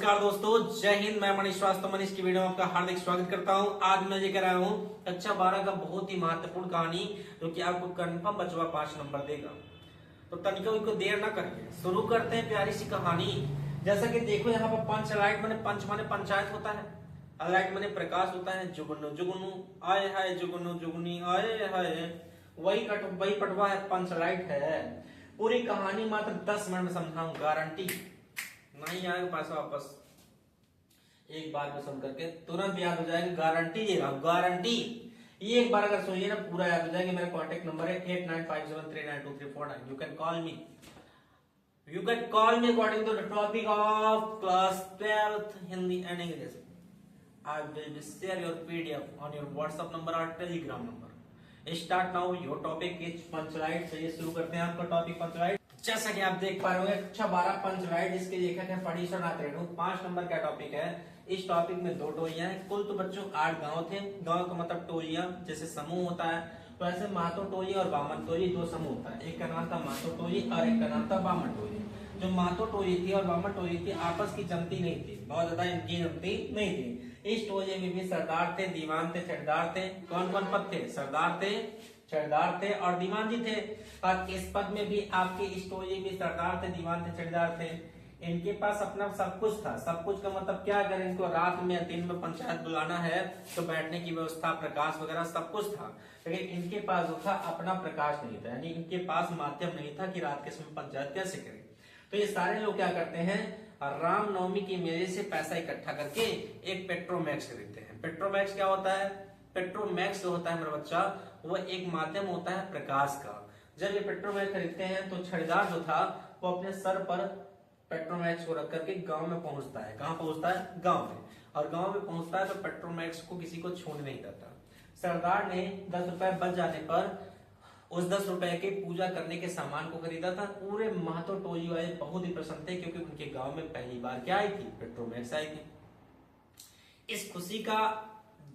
नमस्कार दोस्तों, जय हिंद। मैं मनीष श्रीवास्तव मनीष की वीडियो में आपका हार्दिक स्वागत करता हूं। आज मैं लेकर आया हूं कक्षा 12 का बहुत ही महत्वपूर्ण कहानी जो कि आपको कंफर्म बचवा 5 नंबर देगा। तो तनिकों को देर न करके शुरू करते हैं प्यारी सी कहानी। जैसा कि देखो यहाँ पर पंच लाइट माने पंच माने पंचायत होता है, लाइट माने प्रकाश होता है। जुगनू जुगनू आए हाय, जुगनू जुगनी आए हाय, वही पटवा है, पंच लाइट है। पूरी कहानी मात्र 10 मिनट में समझाऊं, गारंटी नहीं आएगा पैसा वापस। एक बार में सुन करके तुरंत याद हो जाएगा, गारंटी दे रहा हूं, गारंटी। ये एक बार अगर सुनिए ना पूरा याद हो जाएगा। मेरा कांटेक्ट नंबर है 8957392349। You can call me, according to the topic of class 12th Hindi and English. I will share your PDF on your WhatsApp number और Telegram number. Start now your topic is Panchlight. चलिए शुरू करते हैं आपका topic Panchlight. जैसा कि आप देख पा रहे होंगे कक्षा 12 पंचलाइट, इसके लेखक है पणीश्वर नाथ रेणु। 5 नंबर का टॉपिक है। इस टॉपिक में 2 टोलियां हैं। कुल तो बच्चों 8 गांव थे। गांव का मतलब टोलियां, जैसे समूह होता है, तो ऐसे महतो टोली और बामन टोली 2 समूह होता है। एक का नाम था महतो टोली और एक का नाम था बामन टोली। जो महतो टोली थी और बामन टोली थी आपस की जमती नहीं थी, बहुत ज्यादा इनकी जमती नहीं थी। इस टोली में भी सरदार थे, दीवान थे, छठदार थे। कौन कौन पद थे? सरदार थे, छठदार थे और दीवान जी थे। और इस पद में भी आपके इस टोली में सरदार थे, दीवान थे, छठदार थे। इनके पास अपना सब कुछ था। सब कुछ का मतलब क्या? अगर इनको रात में या दिन में पंचायत बुलाना है तो बैठने की व्यवस्था, प्रकाश वगैरह सब कुछ था। लेकिन इनके पास जो था अपना प्रकाश नहीं था, यानी इनके पास माध्यम नहीं था कि रात के समय पंचायत कैसे करें। तो ये सारे लोग क्या करते हैं, रामनवमी के मेले से पैसा इकट्ठा करके एक पेट्रोमैक्स खरीदते हैं। पेट्रोमैक्स क्या होता है? पेट्रोमैक्स जो होता है मेरा बच्चा, वो एक माध्यम होता है प्रकाश का। जब ये पेट्रोमैक्स खरीदते हैं तो छठदार जो था वो अपने सर पर पेट्रोमैक्स को रख करके गांव में पहुंचता है। कहां पहुंचता है? गांव में। और गांव में पहुंचता है तो पेट्रोमैक्स को किसी को छूने नहीं देता। सरदार ने 10 रुपए बच जाने पर उस 10 रुपए के पूजा करने के सामान को खरीदा था। पूरे महतो टोली वाले बहुत ही प्रसन्न थे क्योंकि उनके गांव में पहली बार क्या आई थी? पेट्रोमैक्स आई थी। इस खुशी का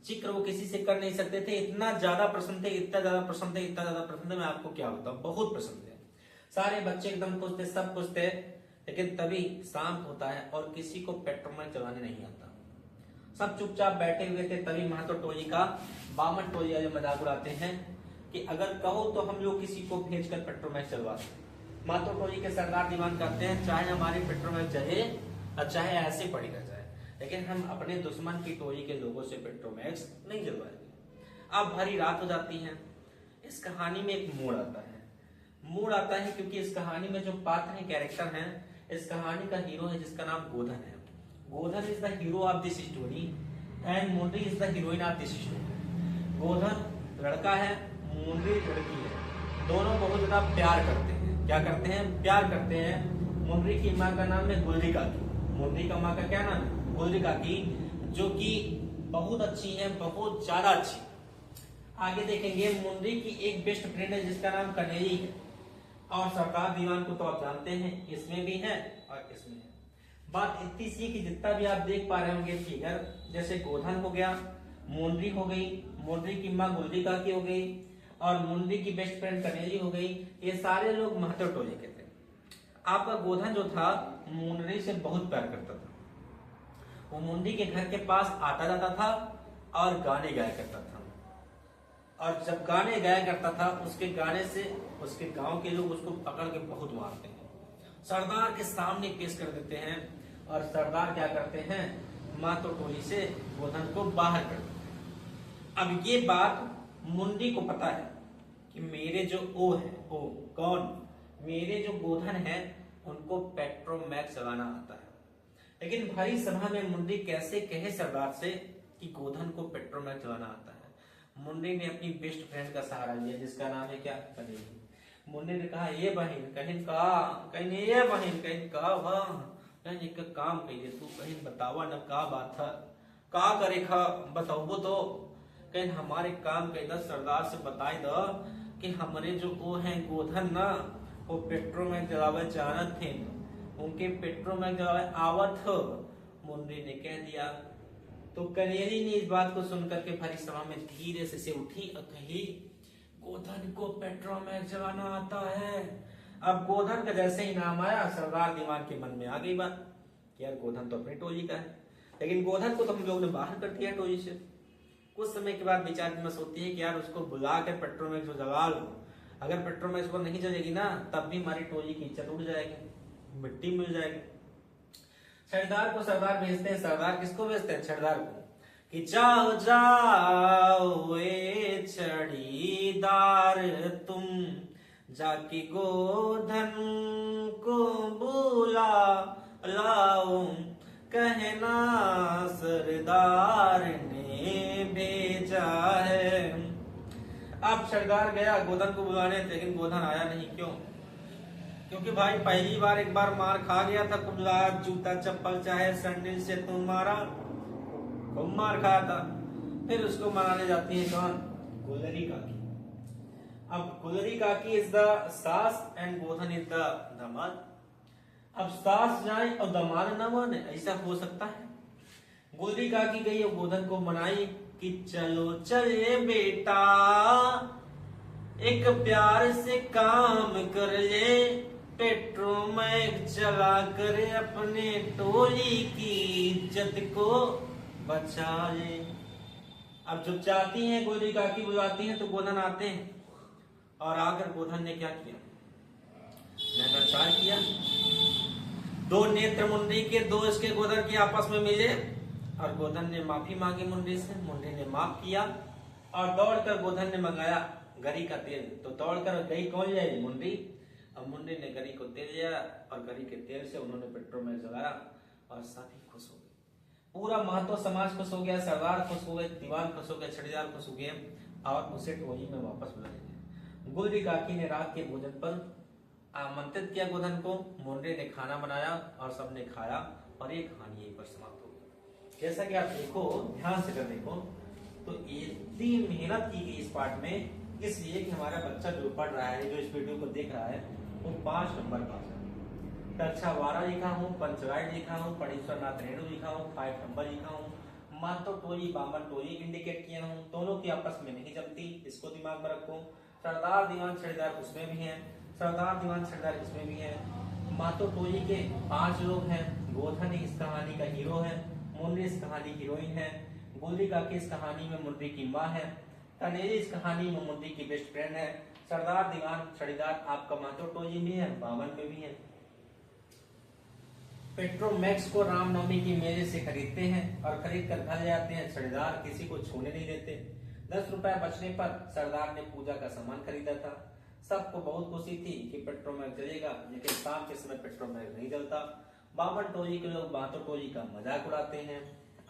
जिक्र वो किसी से कर नहीं सकते थे, इतना ज्यादा प्रसन्न थे, इतना ज्यादा प्रसन्न थे, इतना ज्यादा प्रसन्न थे, मैं आपको क्या बताऊं, बहुत प्रसन्न थे। सारे बच्चे एकदम खुश थे, सब खुश थे। लेकिन तभी शाम होता है और किसी को पेट्रोमैक्स चलाने नहीं आता। सब चुपचाप बैठे हुए थे। तभी महतो टोली का बामन टोली वाले मजाक उड़ाते हैं कि अगर कहो तो हम लोग किसी को भेजकर पेट्रोमैक्स चलवाते। महतो टोली के सरदार दीवान कहते हैं चाहे हमारी पेट्रोमैक्स जले और चाहे ऐसे पड़ी रह जाए, लेकिन हम अपने दुश्मन की टोली के लोगों से पेट्रोमैक्स नहीं जलवाएंगे। अब भरी रात हो जाती है। इस कहानी में एक मोड़ आता है। मोड़ आता है क्योंकि इस कहानी में जो पात्र है, कैरेक्टर है, इस कहानी का हीरो है जिसका नाम गोधन है। Godhan is the hero of this story and Mundri is the heroine of this story. Godhan लड़का है, मुंडरी लड़की है। दोनों बहुत ज्यादा प्यार करते हैं। क्या करते हैं? प्यार करते हैं। मुंडरी की माँ का नाम है गुलरी काकी। मुंडरी का माँ का क्या नाम है? गुलरी काकी, जो कि बहुत अच्छी है, बहुत ज्यादा अच्छी। आगे देखेंगे मुंडरी की एक बेस्ट फ्रेंड है जिसका नाम कनेरी है। और सरदार दीवान को तो आप जानते हैं, इसमें भी है और इसमें है। बात इतनी सी कि जितना भी आप देख पा रहे होंगे फिगर, जैसे गोधन हो गया, मुंडरी हो गई, मुंडरी की माँ गुलरी काकी हो गई और मुंडरी की बेस्ट फ्रेंड कनेरी हो गई। ये सारे लोग महतो टोले के थे। आपका गोधन जो था मुंडरी से बहुत प्यार करता था। वो मुंडरी के घर के पास आता जाता था और गाने गाया करता था। और जब गाने गाया करता था, उसके गाने से उसके गांव के लोग उसको पकड़ के बहुत मारते हैं, सरदार के सामने पेश कर देते हैं। और सरदार क्या करते हैं? महतो टोली से गोधन को बाहर कर देते हैं। अब ये बात मुंडरी को पता है कि मेरे जो ओ है, ओ कौन, मेरे जो गोधन है उनको पेट्रोमैक्स चलाना आता है। लेकिन भारी सभा में मुंडरी कैसे कहे सरदार से कि गोधन को पेट्रोमैक्स चलाना आता है। मुंडरी ने अपनी बेस्ट फ्रेंड का सहारा लिया जिसका नाम है क्या? कनेरी। मुंडरी ने कहा ये बहन, कहीं ये बहन कहीं का कहीं एक काम कहिए तू, कहीं बतावा न का बात था, का करे खा बताओ तो, कहीं हमारे काम कह द, सरदार से बताए द कि हमारे जो वो है गोधन ना, वो पेट्रोमैक्स जलावे जानत थे, उनके पेट्रोमैक्स जलावे आवत हो। मुंडरी ने कह दिया। तो कनेरी ने इस बात को सुनकर के भरी सभा में धीरे से उठी और कही गोधन को पेट्रोमैक्स चलाना आता है। अब गोधन का जैसे ही नाम आया, सरदार दीवान के मन में आ गई बात कि यार गोधन तो अपनी टोली का है, लेकिन गोधन को तो हम लोग ने बाहर कर दिया टोली से। कुछ समय के बाद विचार विमर्श होती है कि यार उसको बुला कर पेट्रोमैक्स जगा लो, अगर पेट्रोमैक्स पर नहीं चलेगी ना तब भी हमारी टोली की इज्जत उड़ जाएगी, मिट्टी मिल जाएगी। सरदार को सरदार भेजते हैं। सरदार किसको भेजते हैं? सरदार को, कि जाओ जाओ ए छड़ीदार तुम, जाके गोधन को बुला लाओ, कहना सरदार ने भेजा है। अब सरदार गया गोधन को बुलाने, लेकिन गोधन आया नहीं। क्यों? क्योंकि भाई पहली बार एक बार मार खा गया था, कुल्ला जूता चप्पल चाहे सैंडल से तुम मारा, खूब मार खाया था। फिर उसको मनाने जाती है कौन? गुलरी काकी। अब गुलरी काकी इज द सास एंड गोधन इज द दामाद। अब सास जाए और दामाद न माने, ऐसा हो सकता है? गुलरी काकी गई और गोधन को मनाई कि चलो चले बेटा, एक प्यार से काम कर ले, पेट्रोमैक्स चला कर अपने टोली की इज्जत को बचा ले। अब जब जाती हैं गुलरी काकी बुलाती हैं तो गोधन आते हैं, और आकर गोधन ने क्या किया? नैनाचार किया। दो नेत्र मुंडी के, दो इसके गोधन के आपस में मिले और गोधन ने माफी मांगी मुंडी से, मुंडी ने माफ किया और दौड़कर गोधन ने मंगाया गरी का तेल। तो दौड़कर गई कौन जाएगी? मुंडी। अब मुंडी ने गरी को तेल लिया और गरी के तेल से उन्होंने पेट्रोमैक्स जलाया और सभी खुश हो गए। पूरा महतो समाज खुश हो गया, सरदार खुश हो गए, दीवान खुश हो गए, छड़ीदार खुश हो गए और उसे टोली में वापस बुला लिया। गुलरी काकी ने रात के भोजन पर आमंत्रित किया गोधन को, मुंडे ने खाना बनाया और सबने खाया और ये कहानी यहीं पर समाप्त हो गई। जैसा कि आप देखो, ध्यान से कर देखो, तो इतनी मेहनत की गई इस पार्ट में, इसलिए कि हमारा बच्चा जो पढ़ रहा है, जो इस वीडियो को देख रहा है, वो 5 नंबर पास है। कक्षा 12 लिखा हूँ, पंचवाइट लिखा हूँ, पणेश्वर नाथ रेणु लिखा हूँ, 5 नंबर लिखा हूँ, मातो टोली बामन टोली इंडिकेट किया हूँ, दोनों की आपस में नहीं जमती, इसको दिमाग में रखो। सरदार दीवान छड़ीदार उसमें भी है, सरदार दीवान छड़ीदार इसमें भी है। मातो टोली के 5 लोग हैं। गोधन इस कहानी का हीरो है, मुंडी इस कहानी की हीरोइन है, गुलरी काकी इस कहानी में मुंडी की माँ है, तनेरी इस कहानी में मुंडी की बेस्ट फ्रेंड है, सरदार दीवान छड़ीदार आपका मातो टोली में है, बावन में भी है। पेट्रोमैक्स को रामनवमी की मेले से खरीदते हैं और खरीद कर घर ले आते हैं। छड़ीदार किसी को छूने नहीं देते। 10 रुपए बचने पर सरदार ने पूजा का सामान खरीदा था। सबको बहुत खुशी थी कि पेट्रोमैक्स जलेगा, लेकिन शाम के समय पेट्रोमैक्स नहीं जलता। बावन टोली के लोग मातो टोली का मजाक उड़ाते हैं।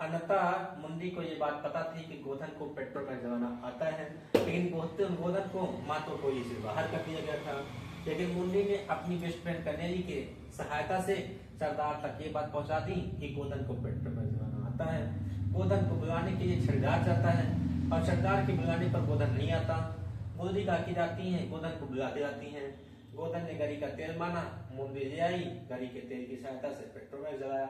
अन्यथा मुंडी को ये बात पता थी कि गोधन को पेट्रोमैक्स जलाना आता है, लेकिन गोधन को मातो टोली से बाहर कर दिया गया था। लेकिन मुंडी ने अपनी बेस्ट फ्रेंड कनेरी के सहायता से सरदार तक ये बात पहुंचा दी कि गोधन को पेट्रोमैक्स जलाना आता है। गोधन को बुलाने के लिए छड़ीदार जाता है और सरदार के बुलाने पर गोधन नहीं आता। गुलरी काकी जाती हैं, गोधन को बुला के जाती हैं। गोधन ने गरी का तेल माना, मुंडी ले आई, गरी के तेल की सहायता से पेट्रोमैक्स जलाया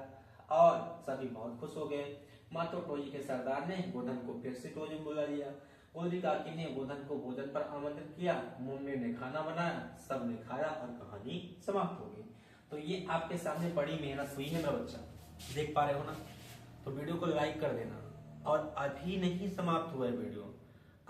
और सभी बहुत खुश हो गए। मातो टोली के सरदार ने गोधन को फिर से टोली में बुला लिया। गुलरी काकी ने गोधन को भोजन पर आमंत्रित किया, मुंडी ने खाना बनाया, सबने खाया और कहानी समाप्त हो गई। तो ये आपके सामने बड़ी मेहनत हुई है मेरा बच्चा, देख पा रहे हो ना? तो वीडियो को लाइक कर देना। और अभी नहीं समाप्त हुआ है वीडियो,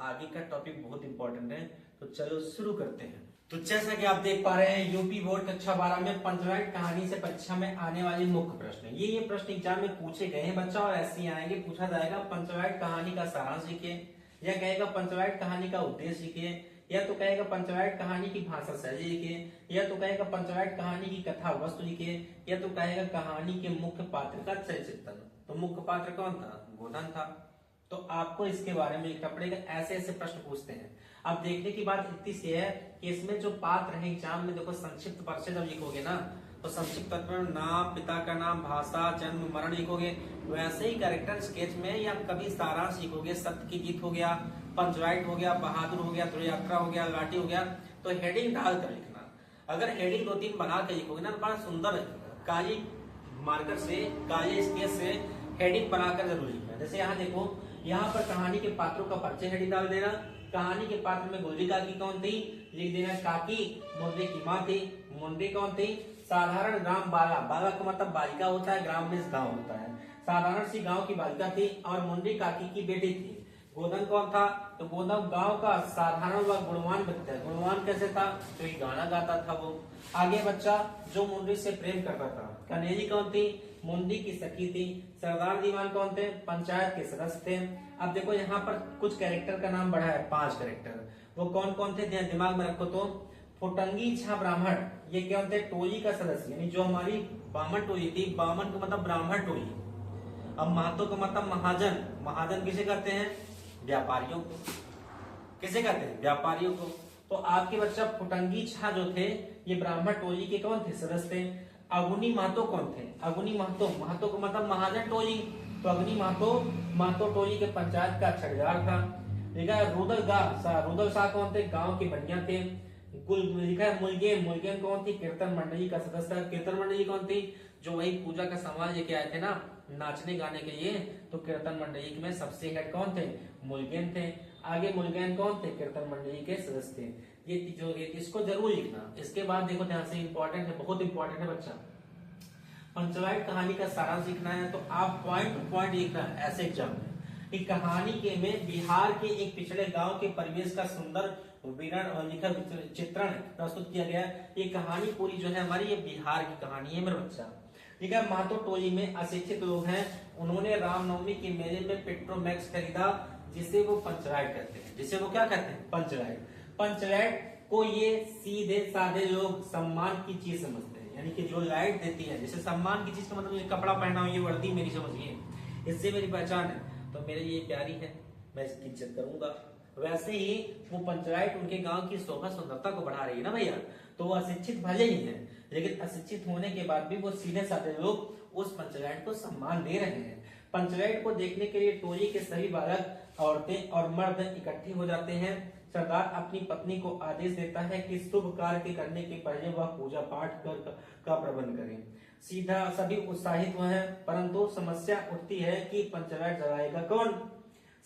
आगे का टॉपिक बहुत इंपॉर्टेंट है, तो चलो शुरू करते हैं। तो जैसा कि आप देख पा रहे हैं, यूपी बोर्ड कक्षा 12 में पंचवाइट कहानी से परीक्षा में आने वाले मुख्य प्रश्न, ये प्रश्न एग्जाम में पूछे गए हैं बच्चा, और ऐसे ही आएंगे। पूछा जाएगा पंचवाइट कहानी का सारांश लिखिए, या कहेगा पंचवाइट कहानी का उद्देश्य लिखिए, या तो कहेगा पंचवाइट कहानी की भाषा शैली लिखिए, या तो कहेगा पंचवाइट कहानी की कथा वस्तु लिखिए, या तो कहेगा कहानी के मुख्य पात्र का चरित्र। तो मुख्य पात्र कौन था? गोधन था। तो आपको इसके बारे में लिखना पड़ेगा। ऐसे ऐसे प्रश्न पूछते हैं। अब देखने की बात इतनी सी है कि इसमें जो पात्र है एग्जाम में, देखो संक्षिप्त परिचय जब लिखोगे ना, तो संक्षिप्त में नाम, पिता का नाम, भाषा, जन्म, मरण लिखोगे। वैसे ही कैरेक्टर स्केच में या कभी सारांश लिखोगे, सत्य की जीत हो गया, पंचवाइट हो गया, बहादुर हो गया, ध्रुव यात्रा हो गया, लाठी हो गया, तो हेडिंग डाल कर लिखना। अगर हेडिंग 2-3 बना के लिखोगे ना, बड़ा सुंदर लिखोगे। काली मार्कर से, काले स्केच से हेडिंग बनाकर जरूर लिखना। जैसे यहाँ देखो, यहाँ पर कहानी के पात्रों का परिचय हेडिंग डाल देना। कहानी के पात्र में गुलरी काकी कौन थी, लिख देना काकी। मुंडी की माँ थी। मुंडी कौन थी? साधारण ग्राम बाला, बाला का मतलब बालिका होता है, ग्राम में गांव होता है। साधारण सी गांव की बालिका थी और मुंडी काकी की बेटी थी। गोदन कौन था? तो गोदन गांव का साधारण व गुणवान व्यक्ति है। गुणवान कैसे था? तो एक गाना गाता था वो। आगे बच्चा जो मुंडी से प्रेम करता था। कन्हैया कौन थी? मुंडी की सखी थी। सरदार दीवान कौन थे? पंचायत के सदस्य थे। अब देखो यहाँ पर कुछ कैरेक्टर का नाम बढ़ा है, 5 कैरेक्टर। वो कौन कौन थे ध्यान दिमाग में रखो तो। फुटंगी झा ब्राह्मण, ये क्या होते? टोली का सदस्य, यानी जो हमारी बामन टोली थी, बामन का मतलब ब्राह्मण टोली। अब महतो का मतलब महाजन, महाजन किसे कहते हैं? व्यापारियों को। किसे कहते हैं? व्यापारियों को। तो आपके बच्चा फुटंगी झा जो थे ये ब्राह्मण टोली के कौन थे? सदस्य थे। अगुनी महतो कौन थे? अगुनी महतो, महतो का मतलब महाजन टोली, तो अग्नि महतो महतो टोली के पंचायत का छठेदार था। ठीक है। रुदल शाह, रुदल शाह कौन थे? गांव के बनिया थे। कुल लिखा है मुलगेन, मुलगेन कौन थी? कीर्तन मंडली का सदस्य था। कीर्तन मंडली कौन थी? जो वही पूजा का सामान लेके आए थे ना नाचने गाने के लिए, तो कीर्तन मंडली में सबसे हेड कौन थे? मुलगेन थे। आगे मुलगेन कौन थे? कीर्तन मंडली के सदस्य थे। ये जो इसको जरूर लिखना। इसके बाद देखो ध्यान से, इंपॉर्टेंट है, बहुत इंपॉर्टेंट है बच्चा। पंचवाइट कहानी का सारांश लिखना है तो आप पॉइंट टू पॉइंट लिखना है ऐसे एग्जाम में। कि कहानी के में बिहार के एक पिछड़े गांव के परिवेश का सुंदर विवरण और लिखा चित्रण प्रस्तुत किया गया है। ये कहानी पूरी जो है हमारी, ये बिहार की कहानी है मेरे बच्चा। ठीक है। महतो टोली में अशिक्षित लोग हैं, उन्होंने रामनवमी के मेले में पेट्रोमैक्स खरीदा, जिसे वो पंचराइट कहते हैं। जिसे वो क्या कहते हैं? पंचराइट। पंचराइट को ये सीधे साधे लोग सम्मान की चीज समझते हैं, यानी कि जो लाइट देती है, जैसे सम्मान की चीज का मतलब ये कपड़ा पहना हो, ये वर्दी मेरी समझिए, इससे मेरी पहचान है, तो मेरे लिए प्यारी है, मैं इसकी इज्जत करूंगा। वैसे ही वो पंचराइट उनके गांव की शोभा सुंदरता को बढ़ा रही है ना भैया। तो वो अशिक्षित भले ही है, लेकिन अशिक्षित होने के बाद भी वो सीधे साधे लोग उस पंचराइट को सम्मान दे रहे हैं। पंचराइट को देखने के लिए टोली के सभी बालक, औरतें और मर्द इकट्ठे हो जाते हैं। सरदार अपनी पत्नी को आदेश देता है कि शुभ कार्य के करने के पहले वह पूजा पाठ का प्रबंध करें। सीधा सभी उत्साहित हुए हैं, परंतु समस्या उठती है कि पंचराइट जलाएगा कौन?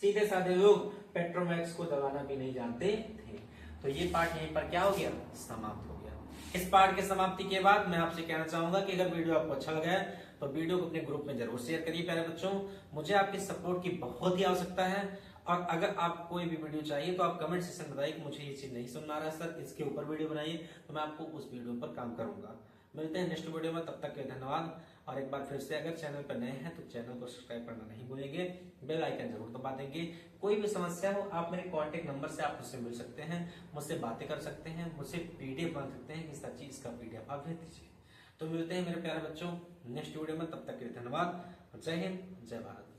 सीधे साधे लोग पेट्रोमैक्स को जलाना भी नहीं जानते थे। तो ये पार्ट यहीं पर क्या हो गया? समाप्त हो गया। इस पार्ट के समाप्ति के बाद मैं आपसे कहना चाहूंगा कि अगर वीडियो आपको अच्छा लगा है तो वीडियो को अपने ग्रुप में जरूर शेयर करिए प्यारे बच्चों। मुझे आपकी सपोर्ट की बहुत ही आवश्यकता है, और अगर आप कोई भी वीडियो चाहिए तो आप कमेंट सेक्शन में बताइए कि मुझे ये चीज नहीं सुनना रहा है सर, इसके ऊपर वीडियो बनाइए, तो मैं आपको उस वीडियो पर काम करूंगा। मिलते हैं नेक्स्ट वीडियो में, तब तक के धन्यवाद। और एक बार फिर से अगर चैनल पर नए हैं तो चैनल को सब्सक्राइब करना नहीं भूलेंगे, बेल आइकन जरूर दबा देंगे। कोई भी समस्या हो आप मेरे कांटेक्ट नंबर से आप मुझसे मिल सकते हैं, मुझसे बातें कर सकते हैं, मुझसे पीडीएफ बना सकते हैं कि सर जी इसका पीडीएफ आप भेज दीजिए। तो मिलते हैं मेरे प्यारे बच्चों नेक्स्ट वीडियो में, तब तक के लिए धन्यवाद। जय हिंद, जय भारत।